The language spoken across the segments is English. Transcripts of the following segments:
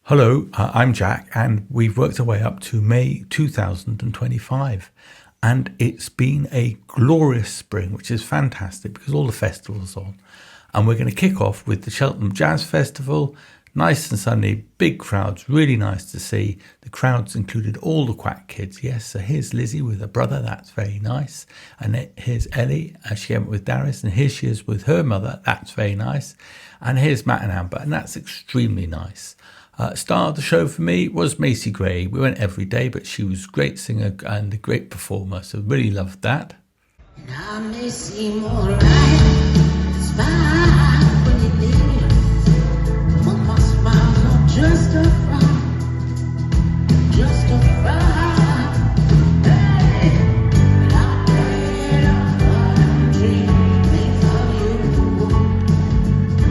Hello, I'm Jack, and we've worked our way up to May 2025. And it's been a glorious spring, which is fantastic because all the festivals are on. And we're going to kick off with the Cheltenham Jazz Festival. Nice and sunny, big crowds, really nice to see. The crowds included all the Quack kids, yes. So here's Lizzie with her brother, that's very nice. And here's Ellie, she came up with Darius, and here she is with her mother, that's very nice. And here's Matt and Amber, and that's extremely nice. Star of the show for me was Macy Gray. We went every day, but she was a great singer and a great performer, so really loved that. And I may seem alright, smile when you leave, but my smile's not just a frown, just a frown. Hey, and I prayed a dreaming of you,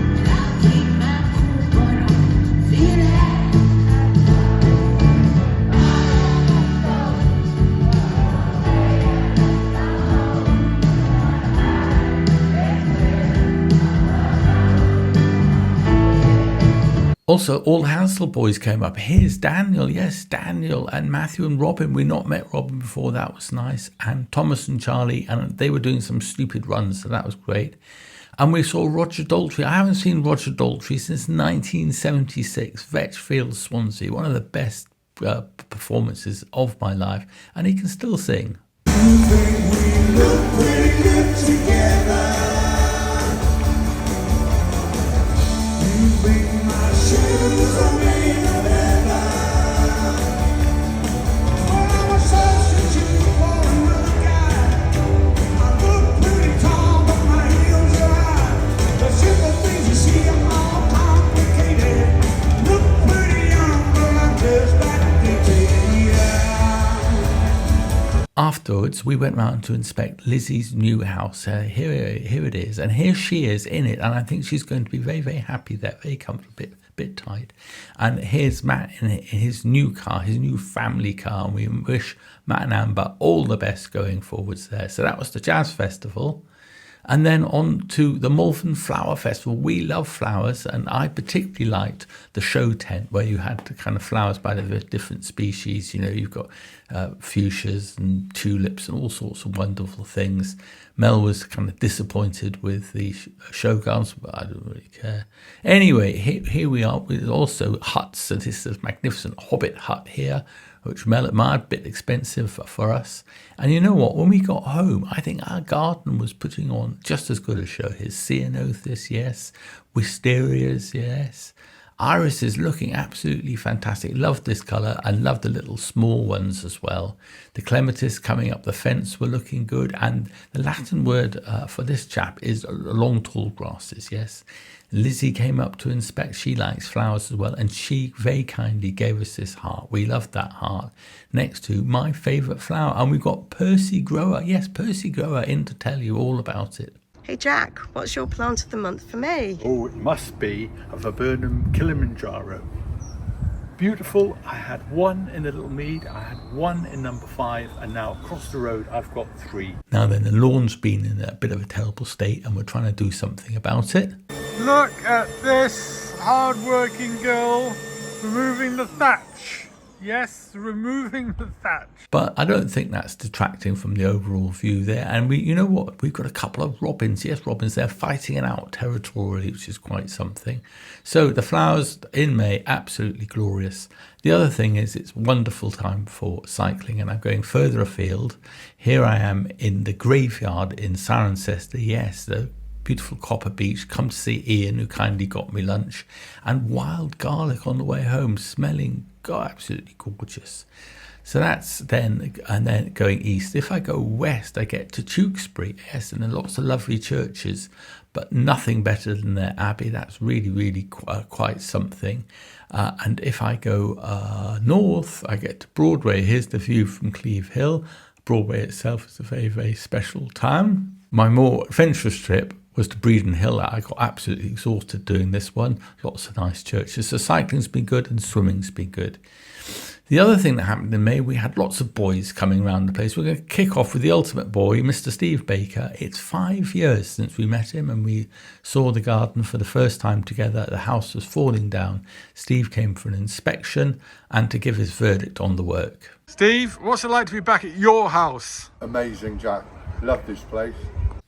and I keep my cool, but I'm feeling. Also, all the Hansel boys came up. Here's Daniel, yes, Daniel and Matthew and Robin. We not met Robin before, that was nice. And Thomas and Charlie, and they were doing some stupid runs, so that was great. And we saw Roger Daltrey. I haven't seen Roger Daltrey since 1976, Vetchfield, Swansea, one of the best performances of my life. And he can still sing. You think we look pretty good together? You think my shoes are made of leather? When I'm a substitute for another guy, I look pretty tall, but my heels are high. The simple things you see are all complicated. Look pretty young, but I'm just addicted, yeah. Afterwards, we went round to inspect Lizzie's new house. Here it is, and here she is in it, and I think she's going to be very, very happy there, very comfortable, bit tight. And here's Matt in his new car, his new family car, and we wish Matt and Amber all the best going forwards there. So that was the Jazz Festival. And then on to the Malvern Flower Festival. We love flowers, and I particularly liked the show tent where you had the kind of flowers by the different species. You know, you've got fuchsias and tulips and all sorts of wonderful things. Mel was kind of disappointed with the showgirls, but I don't really care. Anyway, here we are with also huts. So this is a magnificent hobbit hut here, which Mel admired, a bit expensive for us. And you know what? When we got home, I think our garden was putting on just as good a show. His ceanothus, yes. Wisterias, yes. Iris is looking absolutely fantastic. Loved this colour and loved the little small ones as well. The clematis coming up the fence were looking good. And the Latin word for this chap is long tall grasses, yes. Lizzie came up to inspect. She likes flowers as well, and she very kindly gave us this heart. We loved that heart next to my favourite flower. And we've got Percy Grower. Yes, Percy Grower in to tell you all about it. Hey Jack, what's your plant of the month for May? Oh, it must be a viburnum Kilimanjaro. Beautiful. I had one in the Little Mead, I had one in number 5, and now across the road I've got 3. Now then, the lawn's been in a bit of a terrible state, and we're trying to do something about it. Look at this hard-working girl removing the thatch. Yes, removing the thatch. But I don't think that's detracting from the overall view there. And we, you know what? We've got a couple of robins. Yes, robins. They're fighting it out territorially, which is quite something. So the flowers in May, absolutely glorious. The other thing is it's a wonderful time for cycling, and I'm going further afield. Here I am in the graveyard in Cirencester. Yes, the beautiful Copper Beach. Come to see Ian, who kindly got me lunch, and wild garlic on the way home, smelling absolutely gorgeous. So that's then, and then going east. If I go west, I get to Tewkesbury, yes, and there are lots of lovely churches, but nothing better than their abbey. That's really, really quite something. And if I go north, I get to Broadway. Here's the view from Cleve Hill. Broadway itself is a very, very special town. My more adventurous trip was to Breeden Hill. I got absolutely exhausted doing this one. Lots of nice churches. So cycling's been good and swimming's been good. The other thing that happened in May, we had lots of boys coming around the place. We're going to kick off with the ultimate boy, Mr. Steve Baker. It's 5 years since we met him and we saw the garden for the first time together. The house was falling down. Steve came for an inspection and to give his verdict on the work. Steve, what's it like to be back at your house? Amazing, Jack. Love this place.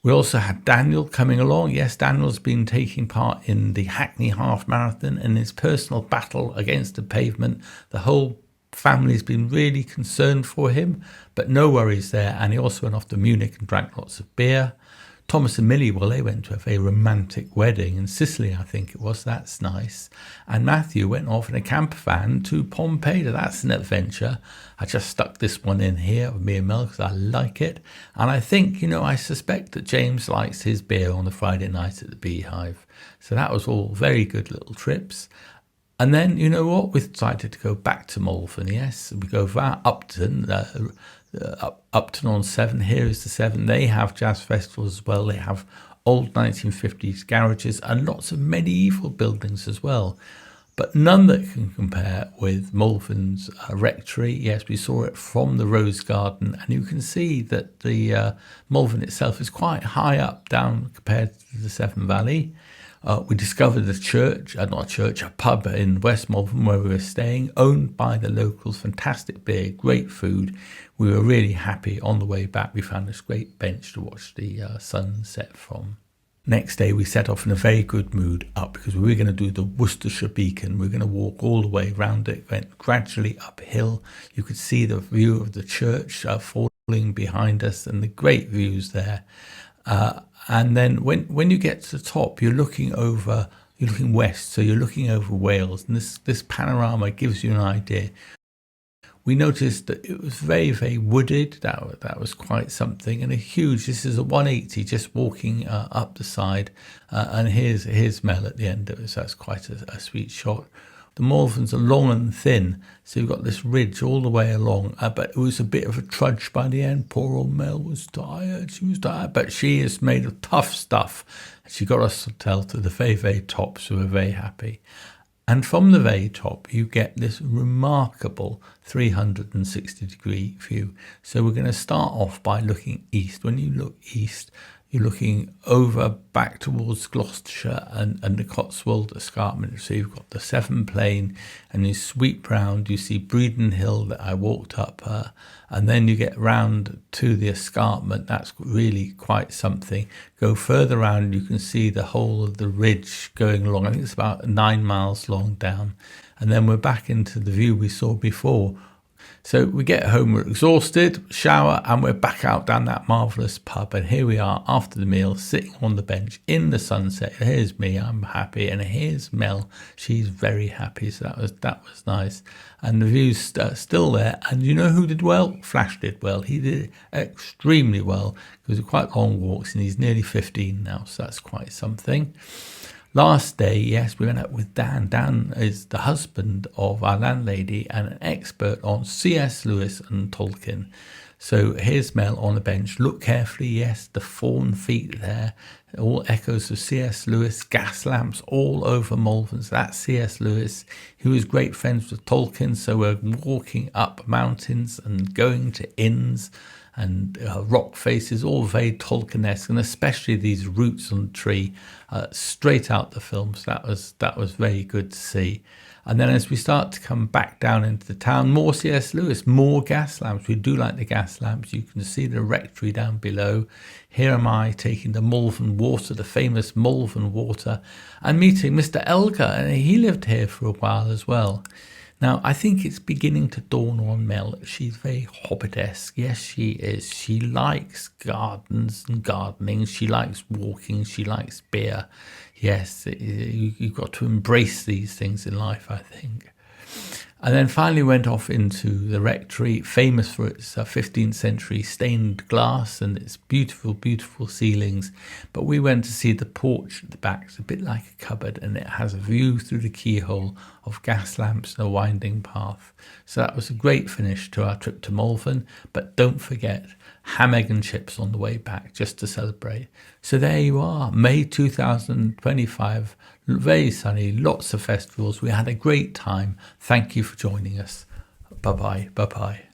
We also had Daniel coming along. Yes, Daniel's been taking part in the Hackney Half Marathon and his personal battle against the pavement. The whole family's been really concerned for him, but no worries there. And he also went off to Munich and drank lots of beer. Thomas and Millie, well, they went to a very romantic wedding in Sicily, I think it was. That's nice. And Matthew went off in a camper van to Pompeii. That's an adventure. I just stuck this one in here with me and Mel because I like it. And I think, I suspect that James likes his beer on the Friday night at the Beehive. So that was all very good little trips. And then, you know what? We decided to go back to Malvern, yes. We go via Upton, Upton on Severn. Here is the Severn. They have jazz festivals as well. They have old 1950s garages and lots of medieval buildings as well. But none that can compare with Malvern's rectory. Yes, we saw it from the Rose Garden, and you can see that the Malvern itself is quite high up down compared to the Severn Valley. We discovered a pub in West Malvern where we were staying, owned by the locals, fantastic beer, great food. We were really happy. On the way back, we found this great bench to watch the sun set from. Next day, we set off in a very good mood up because we were going to do the Worcestershire Beacon. We were going to walk all the way around it, went gradually uphill. You could see the view of the church falling behind us and the great views there. And then when you get to the top, you're looking west, so you're looking over Wales, and this panorama gives you an idea. We noticed that it was very, very wooded. That was quite something, and this is a 180 just walking up the side, and here's Mel at the end of it, so that's quite a sweet shot. The Malverns are long and thin, so you've got this ridge all the way along, but it was a bit of a trudge by the end. Poor old Mel was tired, but she is made of tough stuff. She got us to the very, very top, so we're very happy. And from the very top, you get this remarkable 360-degree view. So we're going to start off by looking east. When you look east, you're looking over back towards Gloucestershire and the Cotswold escarpment. So you've got the Severn Plain and you sweep round, you see Breeden Hill that I walked up, and then you get round to the escarpment. That's really quite something. Go further round, you can see the whole of the ridge going along. I think it's about 9 miles long down. And then we're back into the view we saw before. So we get home, we're exhausted, shower, and we're back out down that marvellous pub. And here we are after the meal, sitting on the bench in the sunset. Here's me, I'm happy, and here's Mel. She's very happy. So that was nice. And the view's still there. And you know who did well? Flash did well. He did extremely well. It was quite long walks, and he's nearly 15 now, so that's quite something. Last day, yes, we went out with Dan. Dan is the husband of our landlady and an expert on C.S. Lewis and Tolkien. So here's Mel on the bench. Look carefully, yes, the fawn feet there. All echoes of C.S. Lewis, gas lamps all over Malvern. So that's C.S. Lewis. He was great friends with Tolkien, so we're walking up mountains and going to inns and rock faces, all very Tolkien-esque, and especially these roots on the tree, straight out the film. So that was very good to see. And then as we start to come back down into the town, more C.S. Lewis, more gas lamps. We do like the gas lamps. You can see the rectory down below. Here am I taking the Malvern water, the famous Malvern water, and meeting Mr. Elgar, and he lived here for a while as well. Now, I think it's beginning to dawn on Mel. She's very Hobbit-esque. Yes, she is. She likes gardens and gardening. She likes walking. She likes beer. Yes, you've got to embrace these things in life, I think. And then finally went off into the rectory, famous for its 15th century stained glass and its beautiful, beautiful ceilings. But we went to see the porch at the back. It's a bit like a cupboard, and it has a view through the keyhole of gas lamps and a winding path. So that was a great finish to our trip to Malvern. But don't forget, ham, egg and chips on the way back, just to celebrate. So there you are, May 2025. Very sunny, lots of festivals. We had a great time. Thank you for joining us. Bye bye. Bye bye.